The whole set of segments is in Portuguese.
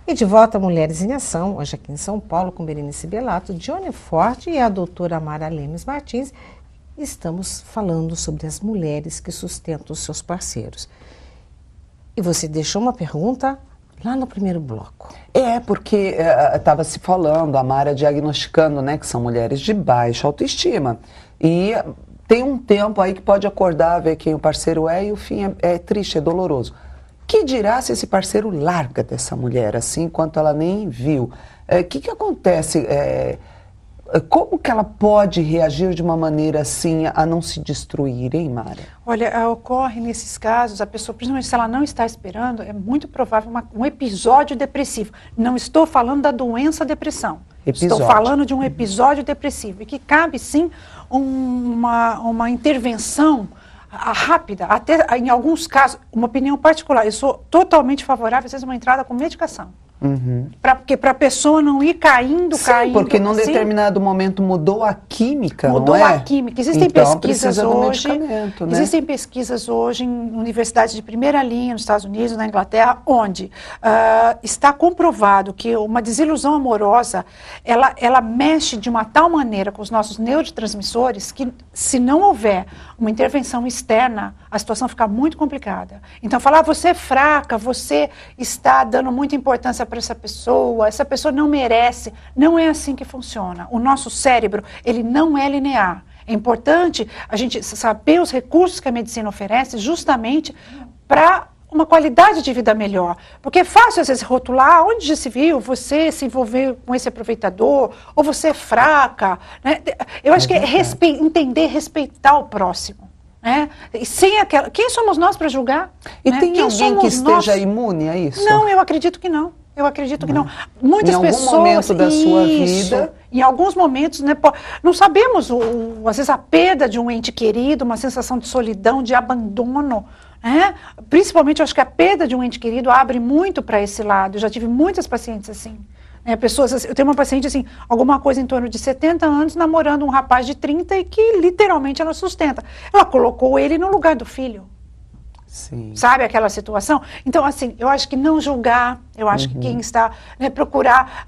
E de volta a Mulheres em Ação, hoje aqui em São Paulo, com Berenice Bellato, Johnny Forte e a doutora Mara Lemes Martins, estamos falando sobre as mulheres que sustentam os seus parceiros. E você deixou uma pergunta lá no primeiro bloco. Porque estava se falando, a Mara diagnosticando, né, que são mulheres de baixa autoestima. E tem um tempo aí que pode acordar, ver quem o parceiro é e o fim é triste, é doloroso. Que dirá se esse parceiro larga dessa mulher, assim, enquanto ela nem viu? O que acontece? Como que ela pode reagir de uma maneira assim a não se destruir, hein, Mara? Olha, ocorre nesses casos, a pessoa, principalmente se ela não está esperando, é muito provável um episódio depressivo. Não estou falando da doença depressão. Estou falando de um episódio depressivo e que cabe, sim, uma intervenção rápida, até em alguns casos, uma opinião particular, eu sou totalmente favorável, às vezes, uma entrada com medicação. Porque para a pessoa não ir caindo. Porque num determinado momento mudou a química, mudou não é? a química. Existem então, pesquisas hoje. Né? Existem pesquisas hoje em universidades de primeira linha, nos Estados Unidos, na Inglaterra, onde está comprovado que uma desilusão amorosa, ela mexe de uma tal maneira com os nossos neurotransmissores que, se não houver uma intervenção externa, a situação fica muito complicada. Então, falar, você é fraca, você está dando muita importância para essa pessoa não merece, não é assim que funciona. O nosso cérebro, ele não é linear. É importante a gente saber os recursos que a medicina oferece justamente para uma qualidade de vida melhor. Porque é fácil, às vezes, rotular onde já se viu você se envolver com esse aproveitador, ou você é fraca. Né? Eu acho que é entender, respeitar o próximo. Né? E sem aquela... Quem somos nós para julgar? E né? Tem alguém que esteja imune a isso? Não, eu acredito que não. Eu acredito que não. Muitas pessoas... Em algum momento da sua vida... Em alguns momentos, né, não sabemos, às vezes, a perda de um ente querido, uma sensação de solidão, de abandono. Né? Principalmente, eu acho que a perda de um ente querido abre muito para esse lado. Eu já tive muitas pacientes assim. Né? Pessoas, eu tenho uma paciente assim, alguma coisa em torno de 70 anos, namorando um rapaz de 30 e que literalmente ela sustenta. Ela colocou ele no lugar do filho. Sim. Sabe aquela situação? Então, assim, eu acho que não julgar, eu acho que quem está, né, procurar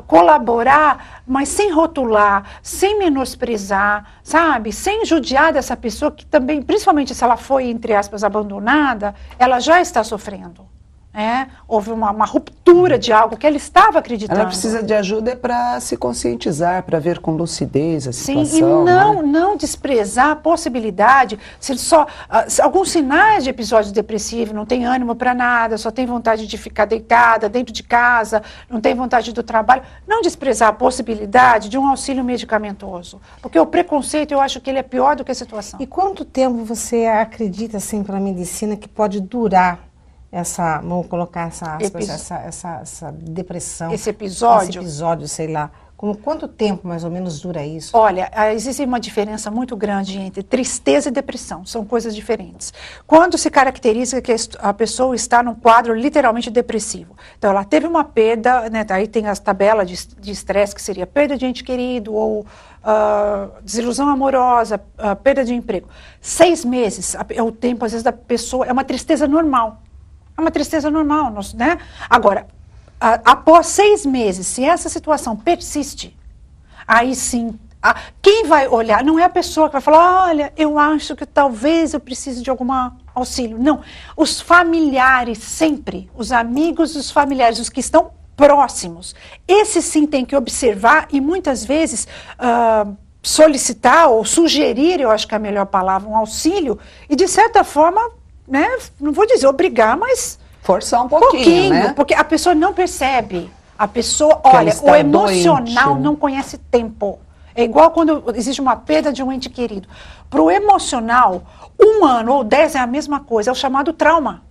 colaborar, mas sem rotular, sem menosprezar, sabe? Sem judiar dessa pessoa que também, principalmente se ela foi, entre aspas, abandonada, ela já está sofrendo. Houve uma ruptura de algo que ela estava acreditando. Ela precisa de ajuda para se conscientizar, para ver com lucidez a situação. Sim, e não desprezar a possibilidade, se só alguns sinais de episódio depressivo, não tem ânimo para nada, só tem vontade de ficar deitada dentro de casa, não tem vontade do trabalho, não desprezar a possibilidade de um auxílio medicamentoso, porque o preconceito, eu acho que ele é pior do que a situação. E quanto tempo você acredita, assim, pela medicina, que pode durar vamos colocar essa depressão? Esse episódio, sei lá. Quanto tempo, mais ou menos, dura isso? Olha, existe uma diferença muito grande entre tristeza e depressão. São coisas diferentes. Quando se caracteriza que a pessoa está num quadro literalmente depressivo. Então, ela teve uma perda, né, aí tem as tabelas de estresse, que seria perda de ente querido, ou desilusão amorosa, perda de emprego. 6 meses é o tempo, às vezes, da pessoa, é uma tristeza normal. É uma tristeza normal, né? Agora, após 6 meses, se essa situação persiste, aí sim, quem vai olhar, não é a pessoa que vai falar, olha, eu acho que talvez eu precise de algum auxílio. Não, os familiares sempre, os amigos dos familiares, os que estão próximos, esses sim tem que observar e muitas vezes solicitar ou sugerir, eu acho que é a melhor palavra, um auxílio e de certa forma, né, não vou dizer obrigar, mas forçar um pouquinho, né? Porque a pessoa não percebe. A pessoa, olha, o emocional doente, não conhece tempo. É igual quando existe uma perda de um ente querido. Para o emocional, 1 ano ou 10 é a mesma coisa, é o chamado trauma.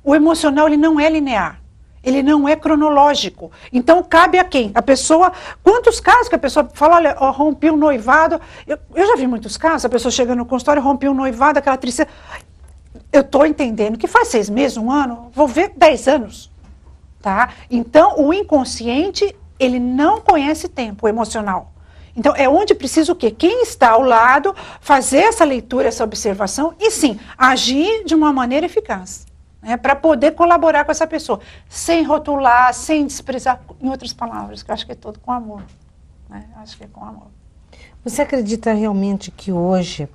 O emocional, ele não é linear. Ele não é cronológico. Então, cabe a quem? A pessoa... Quantos casos que a pessoa fala, olha, rompi um noivado... Eu já vi muitos casos, a pessoa chega no consultório, rompi um noivado, aquela tristeza... Eu estou entendendo que faz 6 meses, 1 ano, vou ver 10 anos. Tá? Então, o inconsciente, ele não conhece tempo emocional. Então, é onde precisa o quê? Quem está ao lado, fazer essa leitura, essa observação e, sim, agir de uma maneira eficaz. né, para poder colaborar com essa pessoa, sem rotular, sem desprezar, em outras palavras, que eu acho que é todo com amor. Né? Acho que é com amor. Você acredita realmente que hoje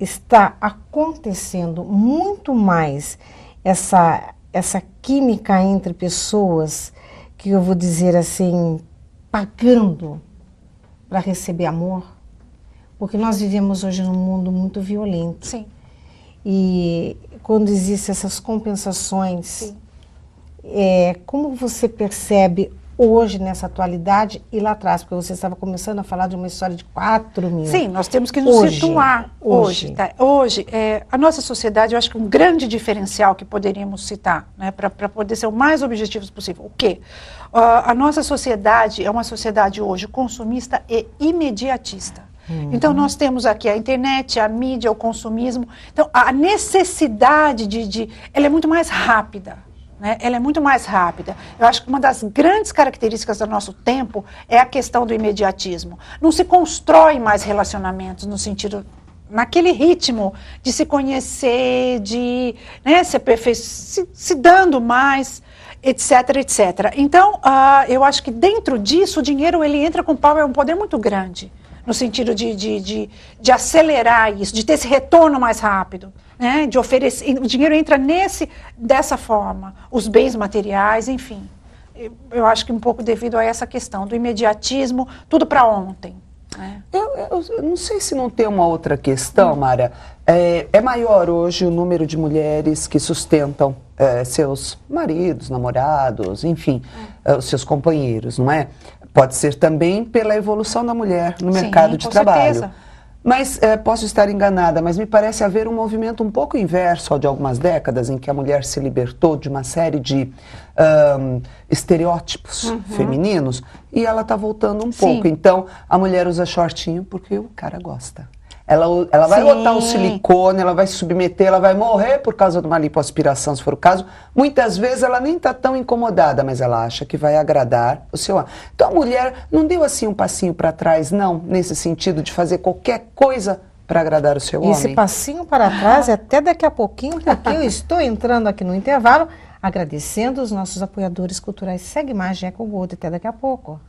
está acontecendo muito mais essa química entre pessoas, que eu vou dizer assim, pagando para receber amor? Porque nós vivemos hoje num mundo muito violento. Sim. E quando existem essas compensações, como você percebe hoje, nessa atualidade, e lá atrás? Porque você estava começando a falar de uma história de 4 mil. Sim, nós temos que nos situar hoje. Tá? Hoje, a nossa sociedade, eu acho que um grande diferencial que poderíamos citar, né, para poder ser o mais objetivos possível. O quê? A nossa sociedade é uma sociedade hoje consumista e imediatista. Então, nós temos aqui a internet, a mídia, o consumismo. Então, a necessidade ela é muito mais rápida. Né? Ela é muito mais rápida. Eu acho que uma das grandes características do nosso tempo é a questão do imediatismo. Não se constrói mais relacionamentos no sentido, naquele ritmo de se conhecer, de, né, se dando mais, etc, etc. Então, eu acho que dentro disso o dinheiro ele entra com um poder muito grande, no sentido de acelerar isso, de ter esse retorno mais rápido. Né, de oferecer, o dinheiro entra dessa forma, os bens materiais, enfim. Eu acho que um pouco devido a essa questão do imediatismo, tudo para ontem. Né? Eu não sei se não tem uma outra questão, Mara. É maior hoje o número de mulheres que sustentam seus maridos, namorados, enfim, os seus companheiros, não é? Pode ser também pela evolução da mulher no mercado de trabalho. Certeza. Mas posso estar enganada, mas me parece haver um movimento um pouco inverso ao de algumas décadas, em que a mulher se libertou de uma série de estereótipos femininos, e ela está voltando um pouco. Então, a mulher usa shortinho porque o cara gosta. Ela vai botar o silicone, ela vai se submeter, ela vai morrer por causa de uma lipoaspiração, se for o caso. Muitas vezes ela nem está tão incomodada, mas ela acha que vai agradar o seu homem. Então a mulher não deu assim um passinho para trás, não, nesse sentido de fazer qualquer coisa para agradar o seu homem. Esse passinho para trás é até daqui a pouquinho, porque eu estou entrando aqui no intervalo, agradecendo os nossos apoiadores culturais. Segue mais, Jeco Gold, até daqui a pouco.